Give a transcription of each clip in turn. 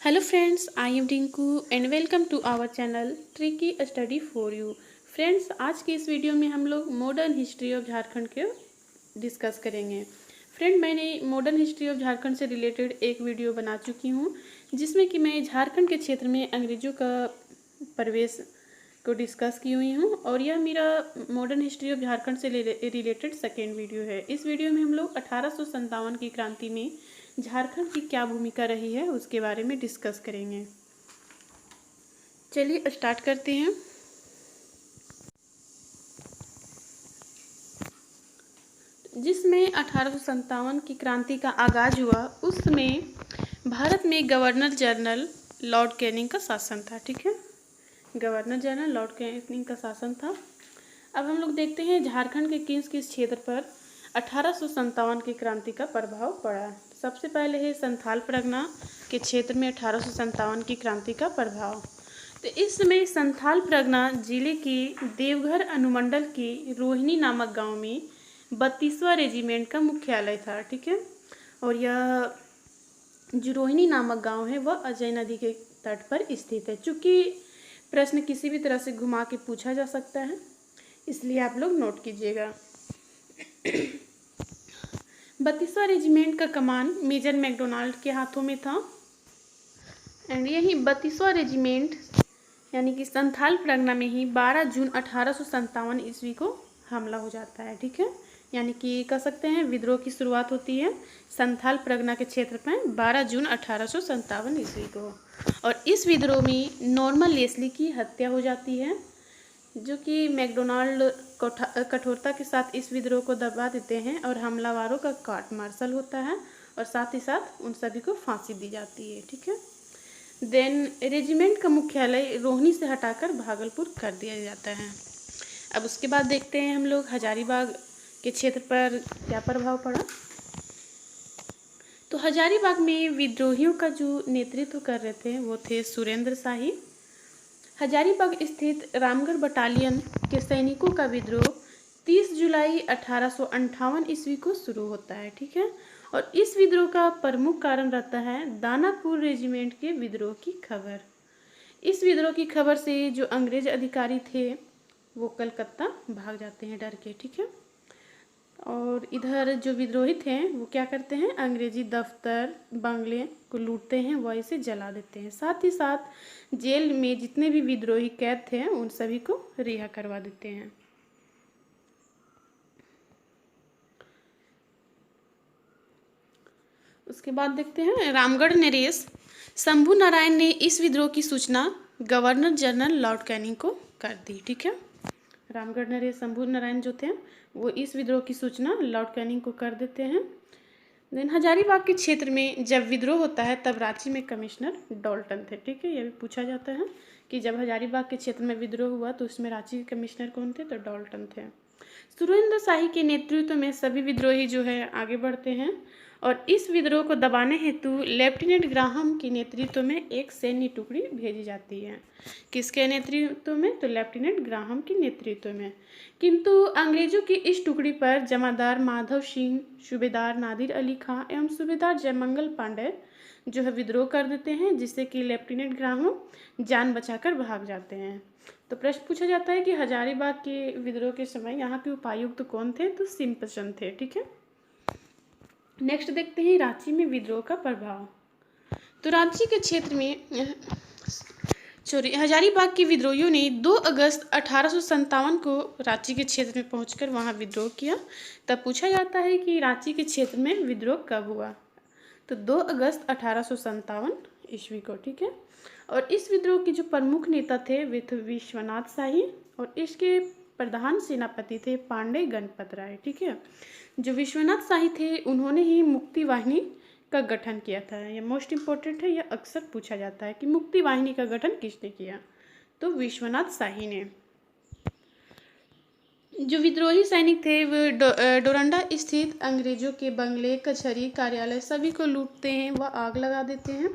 Hello friends, I am Rinku and welcome to our channel Tricky Study for You। Friends, आज की इस video में हम लोग मॉडर्न हिस्ट्री ऑफ झारखंड के डिस्कस करेंगे। फ्रेंड, मैंने मॉडर्न हिस्ट्री ऑफ झारखंड से रिलेटेड एक वीडियो बना चुकी हूँ जिसमें कि मैं झारखंड के क्षेत्र में अंग्रेज़ों का प्रवेश को डिस्कस की हुई हूँ और यह मेरा मॉडर्न हिस्ट्री ऑफ झारखंड से रिलेटेड सेकेंड वीडियो है। इस वीडियो में हम लोग 1857 की क्रांति में झारखंड की क्या भूमिका रही है उसके बारे में डिस्कस करेंगे। चलिए स्टार्ट करते हैं। जिसमें 1857 की क्रांति का आगाज हुआ उसमें भारत में गवर्नर जनरल लॉर्ड कैनिंग का शासन था। ठीक है, गवर्नर जनरल लॉर्ड कैनिंग का शासन था। अब हम लोग देखते हैं झारखंड के किस किस क्षेत्र पर 1857 की क्रांति का प्रभाव पड़ा। सबसे पहले है संथाल परगना के क्षेत्र में 1857 की क्रांति का प्रभाव। तो इस समय संथाल परगना जिले की देवघर अनुमंडल की रोहिणी नामक गांव में 32वां रेजिमेंट का मुख्यालय था। ठीक है, और यह जो रोहिणी नामक गांव है वह अजय नदी के तट पर स्थित है। चूँकि प्रश्न किसी भी तरह से घुमा के पूछा जा सकता है, इसलिए आप लोग नोट कीजिएगा। 32वां रेजिमेंट का कमान मेजर मैकडोनाल्ड के हाथों में था एंड यही 32वां रेजिमेंट यानी कि संथाल परगना में ही 12 जून 1857 ईस्वी को हमला हो जाता है। ठीक है, यानी कि कह सकते हैं विद्रोह की शुरुआत होती है संथाल परगना के क्षेत्र में 12 जून 1857 ईस्वी को। और इस विद्रोह में नॉर्मन लेस्ली की हत्या हो जाती है, जो कि मैकडोनाल्ड कठोरता के साथ इस विद्रोह को दबा देते हैं और हमलावरों का कोर्ट मार्शल होता है और साथ ही साथ उन सभी को फांसी दी जाती है। ठीक है, देन रेजिमेंट का मुख्यालय रोहिणी से हटाकर भागलपुर कर दिया जाता है। अब उसके बाद देखते हैं हम लोग हजारीबाग के क्षेत्र पर क्या प्रभाव पड़ा। तो हजारीबाग में विद्रोहियों का जो नेतृत्व कर रहे थे वो थे सुरेंद्र शाही। हजारीबाग स्थित रामगढ़ बटालियन के सैनिकों का विद्रोह 30 जुलाई 1858 ईस्वी को शुरू होता है। ठीक है, और इस विद्रोह का प्रमुख कारण रहता है दानापुर रेजिमेंट के विद्रोह की खबर। इस विद्रोह की खबर से जो अंग्रेज अधिकारी थे वो कलकत्ता भाग जाते हैं डर के। ठीक है, और इधर जो विद्रोही थे वो क्या करते हैं, अंग्रेजी दफ्तर बंगले को लूटते हैं, वह इसे जला देते हैं। साथ ही साथ जेल में जितने भी विद्रोही कैद थे उन सभी को रिहा करवा देते हैं। उसके बाद देखते हैं रामगढ़ नरेश शंभू नारायण ने इस विद्रोह की सूचना गवर्नर जनरल लॉर्ड कैनिंग को कर दी। ठीक है, रामगढ़ नरेश शंभू नारायण जो थे वो इस विद्रोह की सूचना लॉर्ड कैनिंग को कर देते हैं। देन हजारीबाग के क्षेत्र में जब विद्रोह होता है तब रांची में कमिश्नर डॉल्टन थे। ठीक है, यह भी पूछा जाता है कि जब हजारीबाग के क्षेत्र में विद्रोह हुआ तो उसमें रांची के कमिश्नर कौन थे, तो डॉल्टन थे। सुरेंद्र शाही के नेतृत्व में सभी विद्रोही जो है आगे बढ़ते हैं और इस विद्रोह को दबाने हेतु लेफ्टिनेंट ग्राहम के नेतृत्व में एक सैन्य टुकड़ी भेजी जाती है। किसके नेतृत्व में, तो लेफ्टिनेंट ग्राहम के नेतृत्व में। किंतु अंग्रेजों की इस टुकड़ी पर जमादार माधव सिंह, सूबेदार नादिर अली खां एवं सूबेदार जयमंगल पांडे जो है विद्रोह कर देते हैं, जिससे कि लेफ्टिनेंट ग्राहम जान बचाकर भाग जाते हैं। तो प्रश्न पूछा जाता है कि हजारीबाग के विद्रोह के समय यहाँ के उपायुक्त कौन थे, तो सिंपसन थे। ठीक है, नेक्स्ट देखते हैं रांची में विद्रोह का प्रभाव। तो रांची के क्षेत्र में हजारीबाग के विद्रोहियों ने 2 अगस्त 1857 को रांची के क्षेत्र में पहुंचकर वहां विद्रोह किया। तब पूछा जाता है कि रांची के क्षेत्र में विद्रोह कब हुआ, तो 2 अगस्त 1857 ईस्वी को। ठीक है, और इस विद्रोह के जो प्रमुख नेता थे वे थे विश्वनाथ शाही और इसके प्रधान सेनापति थे पांडे गणपत राय। ठीक है, जो विश्वनाथ शाही थे उन्होंने ही मुक्ति वाहिनी का गठन किया था। यह मोस्ट इम्पोर्टेंट है, यह अक्सर पूछा जाता है कि मुक्ति वाहिनी का गठन किसने किया, तो विश्वनाथ शाही ने। जो विद्रोही सैनिक थे वे डोरंडा स्थित अंग्रेजों के बंगले, कचहरी, कार्यालय सभी को लूटते हैं, वह आग लगा देते हैं।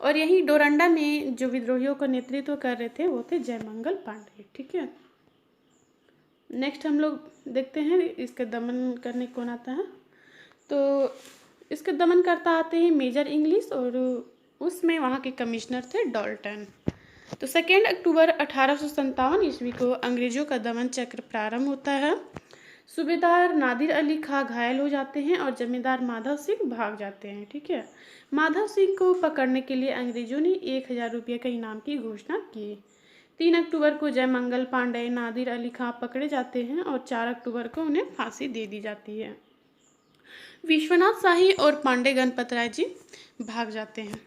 और यही डोरंडा में जो विद्रोहियों का नेतृत्व कर रहे थे वो थे जयमंगल पांडे। ठीक है, नेक्स्ट हम लोग देखते हैं इसका दमन करने कौन आता है। तो इसका दमन करता आते हैं मेजर इंग्लिश और उसमें वहाँ के कमिश्नर थे डॉल्टन। तो 2 अक्टूबर 1857 ईस्वी को अंग्रेजों का दमन चक्र प्रारंभ होता है। सूबेदार नादिर अली खां घायल हो जाते हैं और जमींदार माधव सिंह भाग जाते हैं। ठीक है, माधव सिंह को पकड़ने के लिए अंग्रेजों ने 1000 रुपये का इनाम की घोषणा की। 3 अक्टूबर को जयमंगल पांडे, नादिर अली खां पकड़े जाते हैं और 4 अक्टूबर को उन्हें फांसी दे दी जाती है। विश्वनाथ शाही और पांडे गणपत राय जी भाग जाते हैं।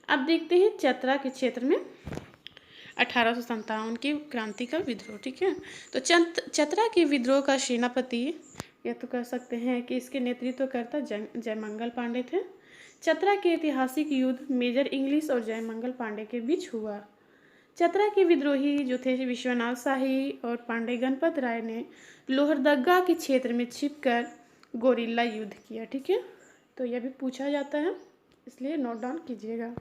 अब देखते हैं चतरा के क्षेत्र में 1857 की क्रांति का विद्रोह। ठीक है, तो चतरा के विद्रोह का सेनापति या तो कह सकते हैं कि इसके नेतृत्वकर्ता जयमंगल पांडे थे। चतरा के ऐतिहासिक युद्ध मेजर इंग्लिश और जयमंगल पांडे के बीच हुआ। चतरा के विद्रोही जो थे विश्वनाथ शाही और पांडे गणपत राय ने लोहरदगा के क्षेत्र में छिपकर गोरिल्ला युद्ध किया। ठीक है, तो यह भी पूछा जाता है, इसलिए नोट डाउन कीजिएगा।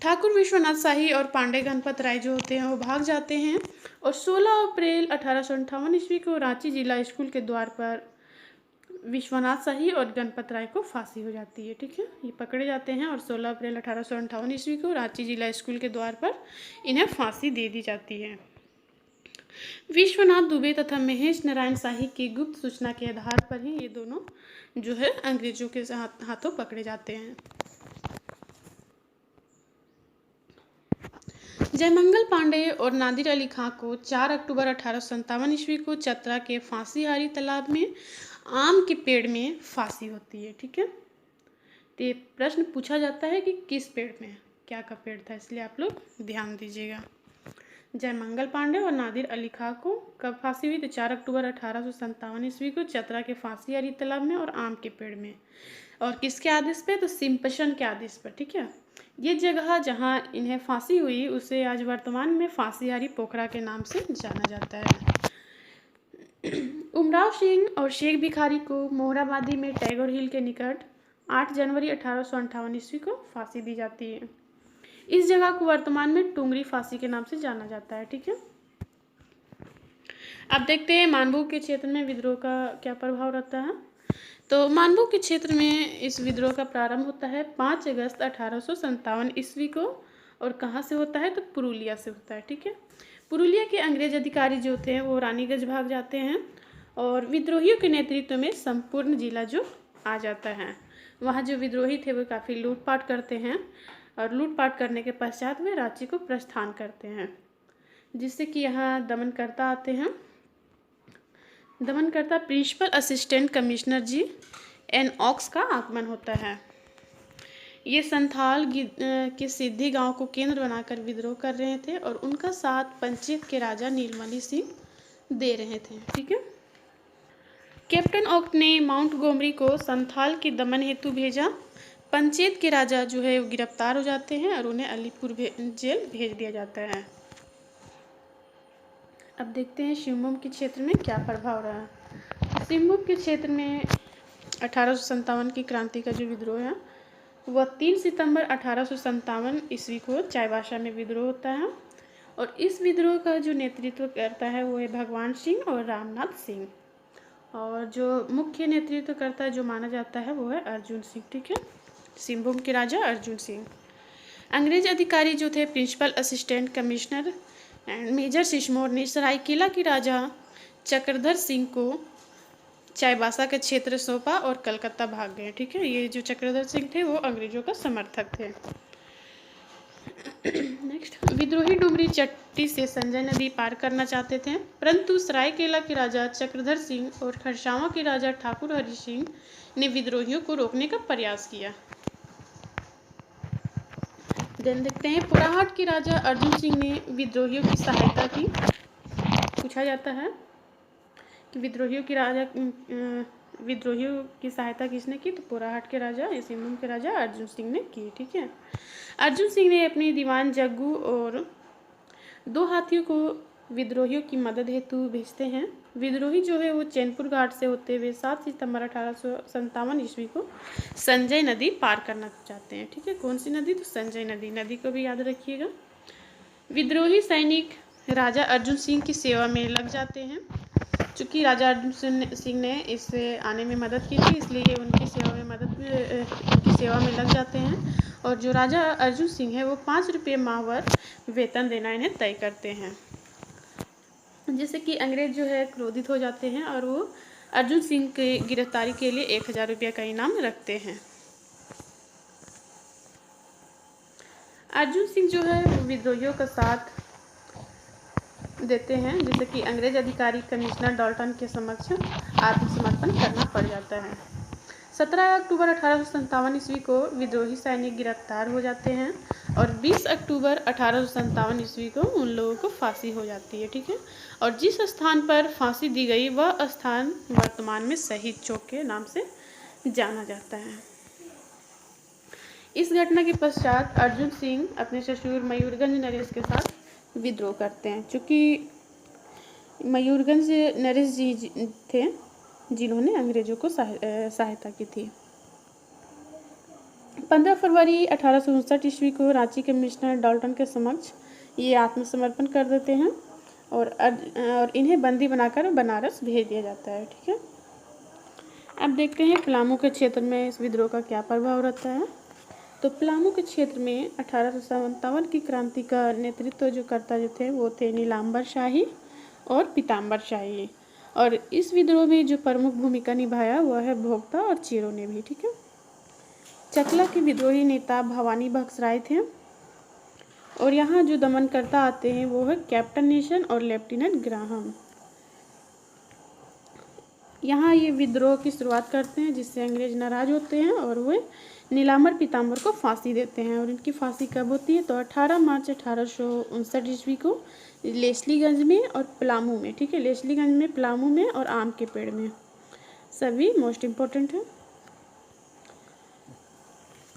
ठाकुर विश्वनाथ शाही और पांडे गणपत राय जो होते हैं वो भाग जाते हैं और 16 अप्रैल 1858 ईस्वी को रांची जिला स्कूल के द्वार पर विश्वनाथ शाही और गणपत राय को फांसी हो जाती है। ठीक है, ये पकड़े जाते हैं और 16 अप्रैल 1858 ईस्वी को रांची जिला स्कूल के द्वार पर इन्हें फांसी दे दी जाती है। विश्वनाथ दुबे तथा महेश नारायण शाही की गुप्त सूचना के आधार पर ही ये दोनों जो है अंग्रेजों के हाथों पकड़े जाते हैं। जयमंगल पांडे और नादिर अली खां को 4 अक्टूबर 1857 ईस्वी को चतरा के फांसीहारी तालाब में आम के पेड़ में फांसी होती है। ठीक है, तो ये प्रश्न पूछा जाता है कि किस पेड़ में, क्या का पेड़ था, इसलिए आप लोग ध्यान दीजिएगा। जयमंगल पांडे और नादिर अली खां को कब फांसी हुई? तो 4 अक्टूबर 1857 ईस्वी को चतरा के फांसीहारी तालाब में और आम के पेड़ में। और किसके आदेश पे? तो सिम्पसन के आदेश पर। ठीक है, ये जगह जहाँ इन्हें फांसी हुई उसे आज वर्तमान में फांसीहारी पोखरा के नाम से जाना जाता है। उमराव सिंह और शेख भिखारी को मोहराबादी में टैगोर हिल के निकट 8 जनवरी 1858 ईस्वी को फांसी दी जाती है। इस जगह को वर्तमान में टुंगरी फांसी के नाम से जाना जाता है। ठीक है, अब देखते हैं मानभू के क्षेत्र में विद्रोह का क्या प्रभाव रहता है। तो मानभू के क्षेत्र में इस विद्रोह का प्रारंभ होता है 5 अगस्त 1857 ईस्वी को। और कहाँ से होता है? तो पुरुलिया से होता है। ठीक है, पुरुलिया के अंग्रेज अधिकारी जो थे वो रानीगंज भाग जाते हैं और विद्रोहियों के नेतृत्व में संपूर्ण जिला जो आ जाता है। वहाँ जो विद्रोही थे वो काफ़ी लूटपाट करते हैं और लूटपाट करने के पश्चात वे रांची को प्रस्थान करते हैं, जिससे कि यहाँ दमनकर्ता आते हैं। दमनकर्ता principal assistant commissioner G N Oakes का आगमन होता है। ये संथाल के सिद्धि गांव को केंद्र बनाकर विद्रोह कर रहे थे और उनका साथ पंचायत के राजा नीलमणि सिंह दे रहे थे। ठीक है, कैप्टन ऑक्ट ने माउंट गोमरी को संथाल के दमन हेतु भेजा। पंचायत के राजा जो है वो गिरफ्तार हो जाते हैं और उन्हें अलीपुर जेल भेज दिया जाता है। अब देखते हैं सिंहभूम के क्षेत्र में क्या प्रभाव रहा। सिंहभूम के क्षेत्र में 1857 की क्रांति का जो विद्रोह है वह 3 सितंबर 1857 ईस्वी को चाईबासा में विद्रोह होता है और इस विद्रोह का जो नेतृत्व करता है वो है भगवान सिंह और रामनाथ सिंह, और जो मुख्य नेतृत्व करता है जो माना जाता है वो है अर्जुन सिंह। ठीक है, सिंहभूम के राजा अर्जुन सिंह। अंग्रेज अधिकारी जो थे principal assistant commissioner and major सिशमोर ने सरायकेला के राजा चक्रधर सिंह को चाईबासा का क्षेत्र सौंपा और कलकत्ता भाग गए। ठीक है, ये जो चक्रधर सिंह थे वो अंग्रेजों का समर्थक थे। नेक्स्ट, विद्रोही डुमरी चट्टी से संजय नदी पार करना चाहते थे, परंतु सरायकेला के राजा चक्रधर सिंह और खरसावां के राजा ठाकुर हरि सिंह ने विद्रोहियों को रोकने का प्रयास किया। देन देखते हैं पुराहाट के राजा अर्जुन सिंह ने विद्रोहियों की सहायता की। पूछा जाता है कि विद्रोहियों की सहायता किसने की? तो पुराहाट के राजा सिंहभूम के राजा अर्जुन सिंह ने की। ठीक है, अर्जुन सिंह ने अपने दीवान जग्गू और 2 हाथियों को विद्रोहियों की मदद हेतु भेजते हैं। विद्रोही जो है वो चैनपुर घाट से होते हुए 7 सितंबर 1857 ईस्वी को संजय नदी पार करना चाहते हैं। ठीक है, कौन सी नदी? तो संजय नदी। नदी को भी याद रखिएगा। विद्रोही सैनिक राजा अर्जुन सिंह की सेवा में लग जाते हैं। चूँकि राजा अर्जुन सिंह ने इससे आने में मदद की थी, इसलिए उनकी सेवा में लग जाते हैं और जो राजा अर्जुन सिंह है वो 5 रुपये माहवर वेतन देना इन्हें तय करते हैं, जिससे कि अंग्रेज जो है क्रोधित हो जाते हैं और वो अर्जुन सिंह की गिरफ्तारी के लिए 1000 रुपये का इनाम रखते हैं। अर्जुन सिंह जो है वो विद्रोहियों का साथ देते हैं, जिससे कि अंग्रेज अधिकारी कमिश्नर डाल्टन के समक्ष आत्मसमर्पण करना पड़ जाता है। 17 अक्टूबर 1857 ईस्वी को विद्रोही सैनिक गिरफ्तार हो जाते हैं और 20 अक्टूबर 1857 ईस्वी को उन लोगों को फांसी हो जाती है। ठीक है, और जिस स्थान पर फांसी दी गई वह स्थान वर्तमान में शहीद चौक के नाम से जाना जाता है। इस घटना के पश्चात अर्जुन सिंह अपने ससुर मयूरगंज नरेश के साथ विद्रोह करते हैं, चूँकि मयूरगंज नरेश जी थे जिन्होंने अंग्रेजों को सहायता की थी। 15 फरवरी 1859 ईस्वी को रांची कमिश्नर डाल्टन के समक्ष ये आत्मसमर्पण कर देते हैं और इन्हें बंदी बनाकर बनारस भेज दिया जाता है। ठीक है, अब देखते हैं पलामू के क्षेत्र में इस विद्रोह का क्या प्रभाव रहता है। तो पलामू के क्षेत्र में 1857 की क्रांति का नेतृत्व जो थे वो थे नीलांबर शाही और पीताम्बर शाही, और इस विद्रोह में जो प्रमुख भूमिका निभाया वह है भोक्ता और चेरों ने भी। ठीक है, चकला के विद्रोही नेता भवानी बख्शराय थे और यहाँ जो दमनकर्ता आते हैं वो है कैप्टन नेशन और लेफ्टिनेंट ग्राहम। यहाँ ये विद्रोह की शुरुआत करते हैं, जिससे अंग्रेज नाराज होते हैं और वे नीलांबर पीताम्बर को फांसी देते हैं। और इनकी फांसी कब होती है? तो 18 मार्च 1859 ईस्वी को लेस्लीगंज में और पलामू में। ठीक है, लेस्लीगंज में, पलामू में और आम के पेड़ में, सभी मोस्ट इम्पोर्टेंट है।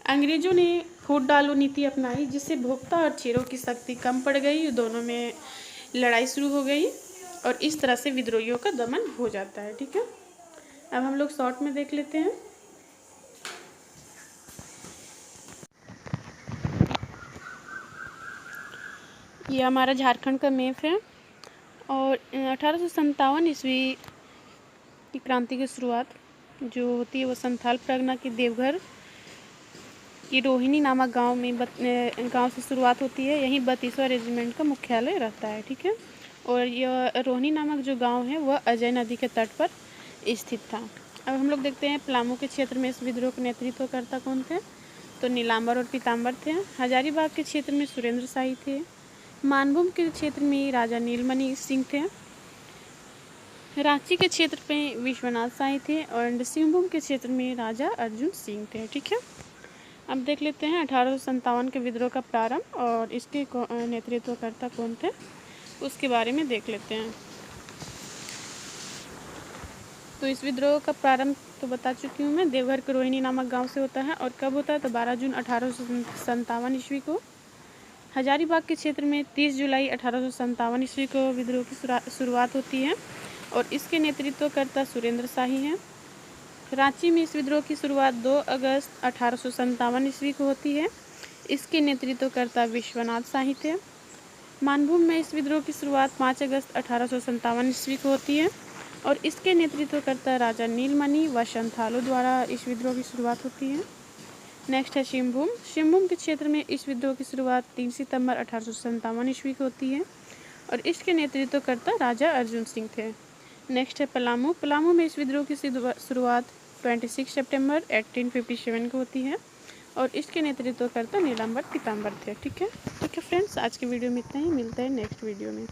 अंग्रेजों ने फूट डालो नीति अपनाई, जिससे भोक्ता और चेरों की शक्ति कम पड़ गई, दोनों में लड़ाई शुरू हो गई और इस तरह से विद्रोहियों का दमन हो जाता है। ठीक है, अब हम लोग शॉर्ट में देख लेते हैं। ये हमारा झारखंड का मैप है और 1857 ईस्वी की क्रांति की शुरुआत जो होती है वो संथाल परगना के देवघर की रोहिणी नामक गांव से शुरुआत होती है। यहीं 32वां रेजिमेंट का मुख्यालय रहता है। ठीक है, और यह रोहिणी नामक जो गांव है वह अजय नदी के तट पर स्थित था। अब हम लोग देखते हैं पलामू के क्षेत्र में इस विद्रोह का नेतृत्व करता कौन थे? तो नीलांबर और पीताम्बर थे। हजारीबाग के क्षेत्र में सुरेंद्र शाही थे। मानभूम के क्षेत्र में राजा नीलमणि सिंह थे। रांची के क्षेत्र में विश्वनाथ शाही थे और सिंहभूम के क्षेत्र में राजा अर्जुन सिंह थे। ठीक है, अब देख लेते हैं 1857 के विद्रोह का प्रारंभ और इसके नेतृत्वकर्ता कौन थे उसके बारे में देख लेते हैं। तो इस विद्रोह का प्रारंभ तो बता चुकी हूँ मैं, देवघर के रोहिणी नामक गांव से होता है। और कब होता है? तो 12 जून 1857 ईस्वी को। हजारीबाग के क्षेत्र में 30 जुलाई 1857 ईस्वी को विद्रोह की शुरुआत होती है और इसके नेतृत्वकर्ता सुरेंद्र शाही हैं। रांची में इस विद्रोह की शुरुआत 2 अगस्त 1857 ईस्वी को होती है। इसके नेतृत्वकर्ता विश्वनाथ शाही थे। मानभूम में इस विद्रोह की शुरुआत 5 अगस्त 1857 ईस्वी को होती है और इसके नेतृत्वकर्ता राजा नीलमणि व संथालों द्वारा इस विद्रोह की शुरुआत होती है। नेक्स्ट है सिंहभूम। सिंहभूम के क्षेत्र में इस विद्रोह की शुरुआत 3 सितंबर 1857 ईस्वी को होती है और इसके नेतृत्वकर्ता राजा अर्जुन सिंह थे। नेक्स्ट है पलामू। पलामू में इस विद्रोह की शुरुआत 26 सितंबर 1857 को होती है और इसके नेतृत्वकर्ता नीलांबर पीताम्बर थे। ठीक है फ्रेंड्स, आज की वीडियो में इतना ही, मिलते हैं नेक्स्ट वीडियो में।